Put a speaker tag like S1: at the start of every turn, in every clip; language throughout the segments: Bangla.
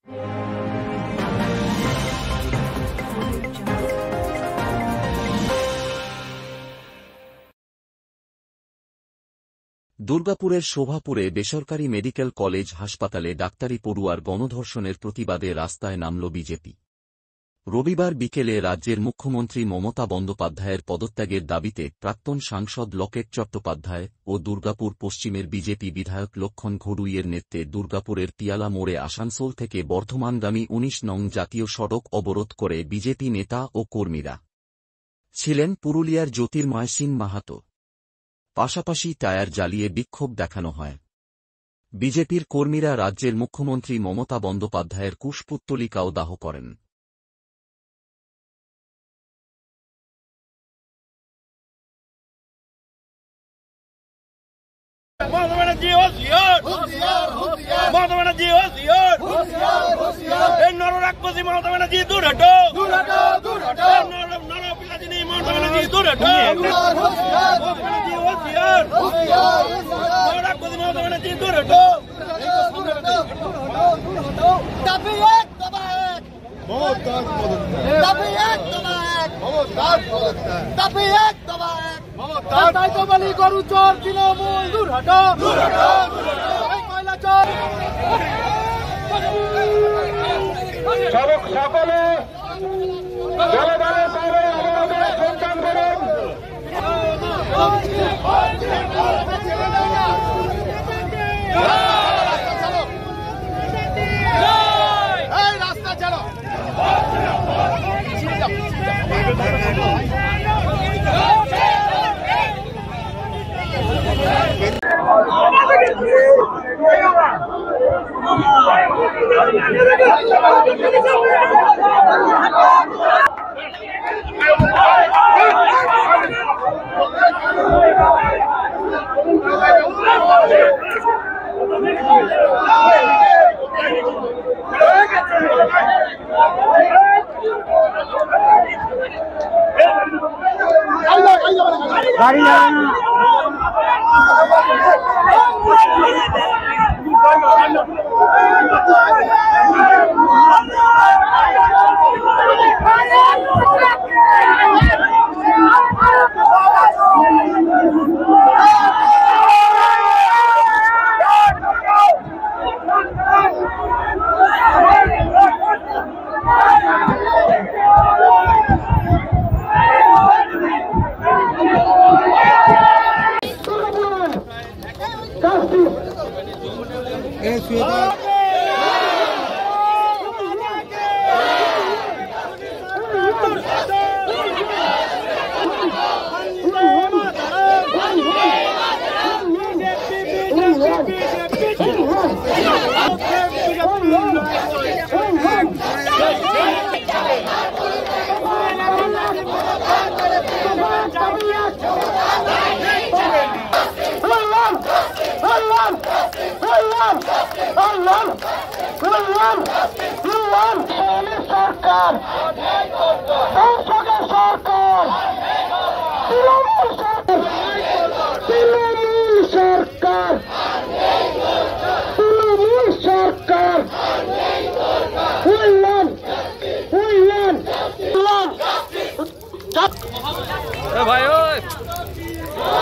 S1: দুর্গাপুরের শোভাপুরে বেসরকারি মেডিকেল কলেজ হাসপাতালে ডাক্তারি পড়ুয়ার গণধর্ষণের প্রতিবাদে রাস্তায় নামল বিজেপি। রবিবার বিকেলে রাজ্যের মুখ্যমন্ত্রী মমতা বন্দ্যোপাধ্যায়ের পদত্যাগের দাবিতে প্রাক্তন সাংসদ লকেট চট্টোপাধ্যায় ও দুর্গাপুর পশ্চিমের বিজেপি বিধায়ক লক্ষণ ঘড়ুইয়ের নেতৃত্বে দুর্গাপুরের পিয়ালা মোড়ে আসানসোল থেকে বর্ধমানগামী ১৯ নং জাতীয় সড়ক অবরোধ করে বিজেপি নেতা ও কর্মীরা। ছিলেন পুরুলিয়ার জ্যোতির্ময় সিং মাহাতো। পাশাপাশি টায়ার জ্বালিয়ে বিক্ষোভ দেখানো হয়। বিজেপির কর্মীরা রাজ্যের মুখ্যমন্ত্রী মমতা বন্দ্যোপাধ্যায়ের কুশপুত্তলিকাও দাহ করেন।
S2: গরু চোর তৃণমূল দূর হটো, কয়লা চোর। সকলে সন্তান করুন। রাস্তা চালো। গাড়ি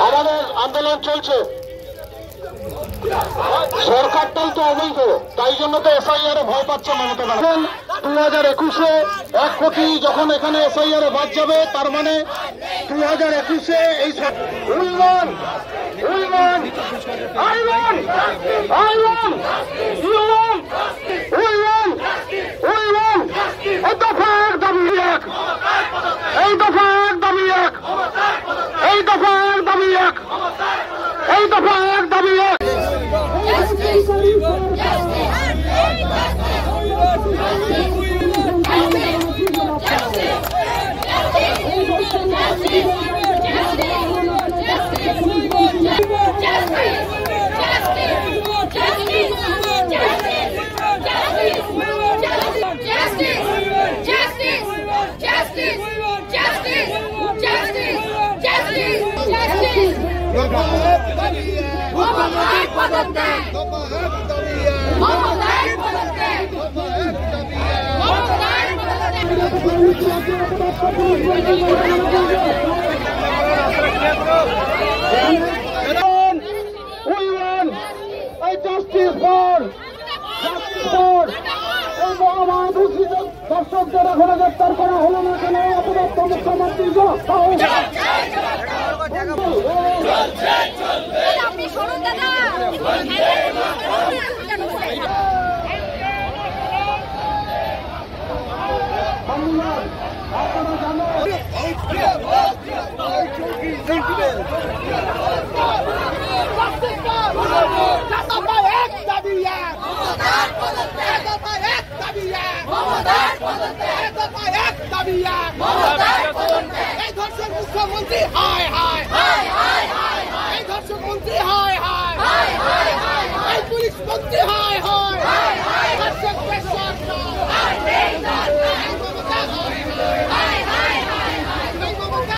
S2: আমাদের আন্দোলন চলছে। সরকারটাই তো অবৈধ, তাই জন্য তো এসআইআর ভয় পাচ্ছে মমতা ব্যানার্জি। 2021-এ 1 কোটি যখন এখানে এসআইআর বাদ যাবে, তার মানে 2021-এ এই উন্নয়ন উন্নয়ন আইন আইন উন্নয়ন উন্নয়ন উন্নয়ন এই দফা 1 দাবি 1, এই দফা 1 দাবি 1, এই দফা 1 দাবি 1, এই দফা 1 দাবি 1।
S3: Mama,
S2: দর্শকদের এখনো গ্রেপ্তার করা হলো না কেন? অপদস্থ মুখ্যমন্ত্রী
S3: এই ধর্ষক মুখ্যমন্ত্রী হায় হায় এই ধর্ষক মন্ত্রী হায় হায় এই পুলিশ মন্ত্রী হায়